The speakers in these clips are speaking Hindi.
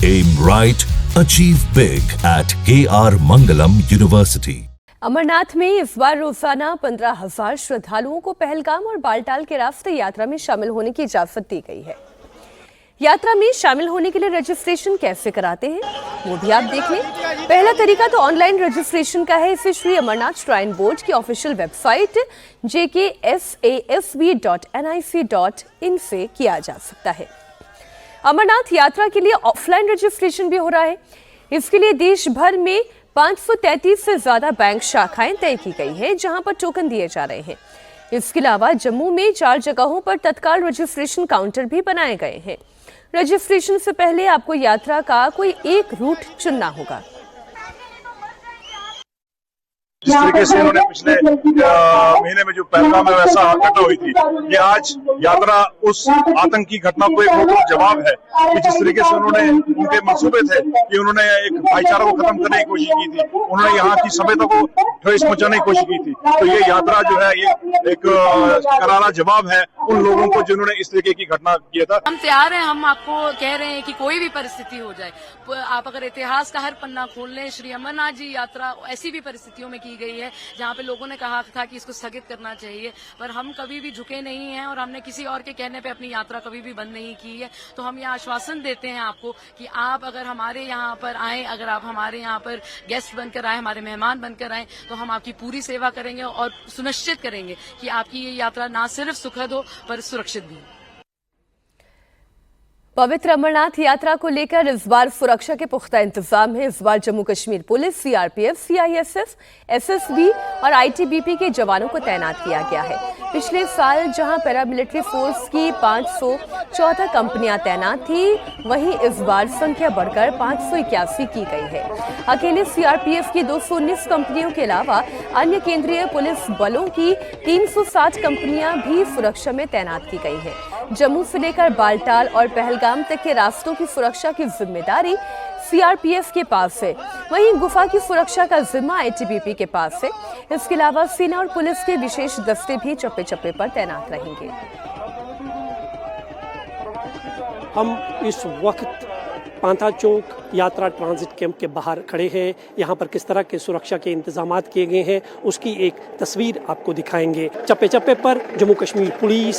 Aim right, achieve big at KR Mangalam University. Amarnath में इस बार रोजाना 15,000 श्रद्धालुओं को पहलगाम और बालटाल के रास्ते यात्रा में शामिल होने की इजाजत दी गई है। यात्रा में शामिल होने के लिए रजिस्ट्रेशन कैसे कराते हैं वो भी आप देख लें। पहला तरीका तो ऑनलाइन रजिस्ट्रेशन का है। इसे श्री अमरनाथ श्राइन बोर्ड की ऑफिशियल वेबसाइट jksasb.nic.in से किया जा सकता है। अमरनाथ यात्रा के लिए ऑफलाइन रजिस्ट्रेशन भी हो रहा है। इसके लिए देश भर में 533 से ज्यादा बैंक शाखाएं तय की गई हैं, जहां पर टोकन दिए जा रहे हैं। इसके अलावा जम्मू में 4 जगहों पर तत्काल रजिस्ट्रेशन काउंटर भी बनाए गए हैं। रजिस्ट्रेशन से पहले आपको यात्रा का कोई एक रूट चुनना होगा। जिस तरीके से इन्होंने पिछले महीने में जो पहलगाम में वैसा घटना हुई थी, ये आज यात्रा उस आतंकी घटना को एक रोक जवाब है कि जिस तरीके से उन्होंने उनके मंसूबे थे कि उन्होंने एक भाईचारा को खत्म करने की कोशिश की थी, उन्होंने यहाँ की सभ्यता को ठेस पहुंचाने की कोशिश की थी। तो ये यात्रा जो है ये एक करारा जवाब है उन लोगों को जिन्होंने इस तरीके की घटना किया था। हम तैयार हैं, हम आपको कह रहे हैं कि कोई भी परिस्थिति हो जाए, आप अगर इतिहास का हर पन्ना खोल लें, श्री अमरनाथ जी यात्रा ऐसी भी परिस्थितियों में की गई है जहां पे लोगों ने कहा था कि इसको स्थगित करना चाहिए, पर हम कभी भी झुके नहीं हैं और हमने किसी और के कहने पे अपनी यात्रा कभी भी बंद नहीं की है। तो हम यह आश्वासन देते हैं आपको कि आप अगर हमारे यहाँ पर आए, अगर आप हमारे यहाँ पर गेस्ट बनकर आए, हमारे मेहमान बनकर आए, तो हम आपकी पूरी सेवा करेंगे और सुनिश्चित करेंगे कि आपकी ये यात्रा ना सिर्फ सुखद हो पर सुरक्षित भी। पवित्र अमरनाथ यात्रा को लेकर इस बार सुरक्षा के पुख्ता इंतजाम है। इस बार Jammu Kashmir police, CRPF, CISF, SSB और आईटीबीपी के जवानों को तैनात किया गया है। पिछले साल जहां पैरामिलिट्री फोर्स की 514 कंपनियां तैनात थी, वहीं इस बार संख्या बढ़कर 581 की गई है। अकेले सीआरपीएफ की 219 कंपनियों के अलावा अन्य केंद्रीय पुलिस बलों की 360 कंपनियां भी सुरक्षा में तैनात की गई है। जम्मू से लेकर बालटाल और पहलगाम तक के रास्तों की सुरक्षा की जिम्मेदारी सीआरपीएफ के पास है। वहीं गुफा की सुरक्षा का जिम्मा आईटीबीपी के पास है। इसके अलावा सेना और पुलिस के विशेष दस्ते भी चप्पे चप्पे पर तैनात रहेंगे। हम इस वक्त पांथा चौक यात्रा ट्रांजिट कैंप के बाहर खड़े हैं। यहाँ पर किस तरह के सुरक्षा के इंतजामात किए गए हैं उसकी एक तस्वीर आपको दिखाएंगे। चप्पे चप्पे पर Jammu Kashmir police,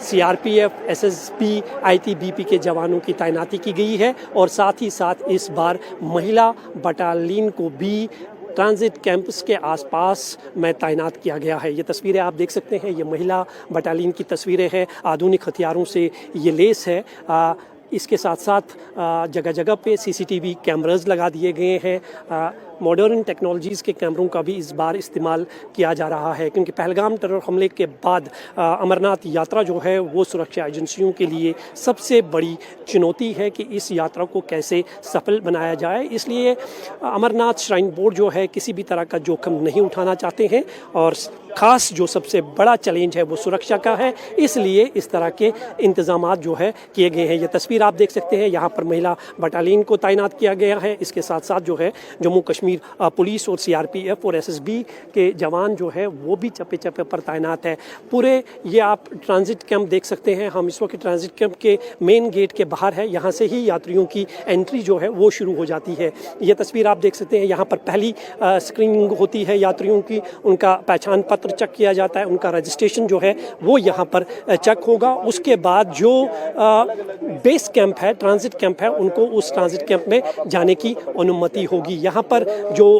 CRPF, SSB, ITBP के जवानों की तैनाती की गई है और साथ ही साथ इस बार महिला बटालियन को भी ट्रांजिट कैंपस के आसपास में तैनात किया गया है। ये तस्वीरें आप देख सकते हैं, ये महिला बटालियन की तस्वीरें हैं। आधुनिक हथियारों से ये लेस है। इसके साथ साथ जगह जगह पे सीसीटीवी कैमरास लगा दिए गए हैं। मॉडर्न टेक्नोलॉजीज़ के कैमरों का भी इस बार इस्तेमाल किया जा रहा है, क्योंकि पहलगाम टेरर हमले के बाद अमरनाथ यात्रा जो है वो सुरक्षा एजेंसियों के लिए सबसे बड़ी चुनौती है कि इस यात्रा को कैसे सफल बनाया जाए। इसलिए अमरनाथ श्राइन बोर्ड जो है किसी भी तरह का जोखिम नहीं उठाना चाहते हैं और खास जो सबसे बड़ा चैलेंज है वो सुरक्षा का है। इसलिए इस तरह के इंतजामात जो है किए गए हैं। ये तस्वीर आप देख सकते हैं, यहाँ पर महिला बटालियन को तैनात किया गया है। इसके साथ साथ जो है जम्मू कश्मीर पुलिस और सीआरपीएफ और एसएसबी के जवान जो है वो भी चप्पे चप्पे पर तैनात है। पूरे ये आप ट्रांजिट कैंप देख सकते हैं। हम इस वक्त ट्रांजिट कैंप के मेन गेट के बाहर है। यहाँ से ही यात्रियों की एंट्री जो है वो शुरू हो जाती है। ये तस्वीर आप देख सकते हैं, यहाँ पर पहली स्क्रीनिंग होती है यात्रियों की, उनका पहचान पत्र चेक किया जाता है, उनका रजिस्ट्रेशन जो है वो यहाँ पर चेक होगा। उसके बाद जो बेस कैंप है, ट्रांजिट कैंप है, उनको उस ट्रांजिट कैंप में जाने की अनुमति होगी। यहाँ पर जो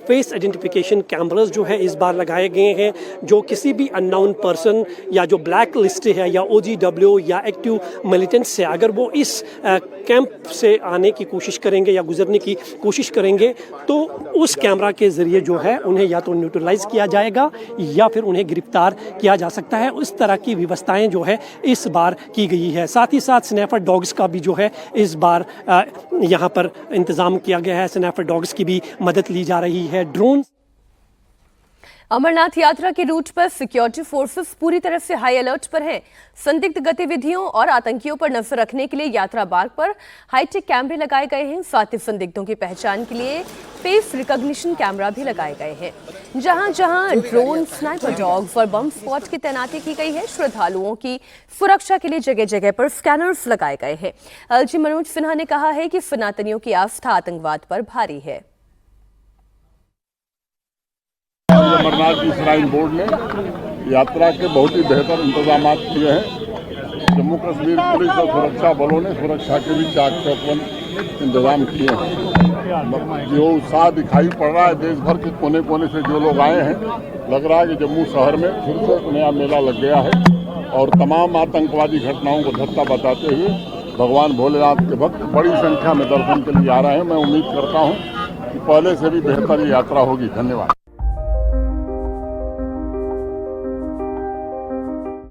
फेस आइडेंटिफिकेशन कैमरास जो है इस बार लगाए गए हैं, जो किसी भी अननोन पर्सन या जो ब्लैक लिस्ट है या OGW या एक्टिव मिलिटेंट्स से अगर वो इस कैंप से आने की कोशिश करेंगे या गुजरने की कोशिश करेंगे तो उस कैमरा के जरिए जो है उन्हें या तो न्यूट्रलाइज किया जाएगा या फिर उन्हें गिरफ्तार किया जा सकता है। उस तरह की व्यवस्थाएं जो है इस बार की गई है। साथ ही साथ स्नैपर डॉग्स का भी जो है इस बार यहाँ पर इंतजाम किया गया है। स्नैपर डॉग्स की भी मदद ली जा रही है। ड्रोन अमरनाथ यात्रा के रूट पर सिक्योरिटी फोर्सेस पूरी तरह से हाई अलर्ट पर हैं। संदिग्ध गतिविधियों और आतंकियों पर नजर रखने के लिए यात्रा मार्ग पर हाईटेक कैमरे लगाए गए हैं। साथ ही संदिग्धों की पहचान के लिए फेस रिकॉग्निशन कैमरा भी लगाए गए हैं। जहां जहां ड्रोन, स्नाइपर डॉग्स और बम स्क्वाड की तैनाती की गई है। श्रद्धालुओं की सुरक्षा के लिए जगह जगह पर स्कैनर्स लगाए गए हैं। एलजी मनोज सिन्हा ने कहा है कि सनातनियों की आस्था आतंकवाद पर भारी है। अमरनाथ की श्राइन बोर्ड ने यात्रा के बहुत ही बेहतर इंतजाम किए हैं। जम्मू कश्मीर पुलिस और सुरक्षा बलों ने सुरक्षा के भी चाक चौबंद इंतजाम किए हैं। जो उत्साह दिखाई पड़ रहा है देश भर के कोने कोने से जो लोग आए हैं, लग रहा है कि जम्मू शहर में फिर से नया मेला लग गया है और तमाम आतंकवादी घटनाओं को धत्ता बताते हुए भगवान भोलेनाथ के भक्त बड़ी संख्या में दर्शन के लिए आ रहे हैं। मैं उम्मीद करता हूँ कि पहले से भी बेहतर यात्रा होगी। धन्यवाद।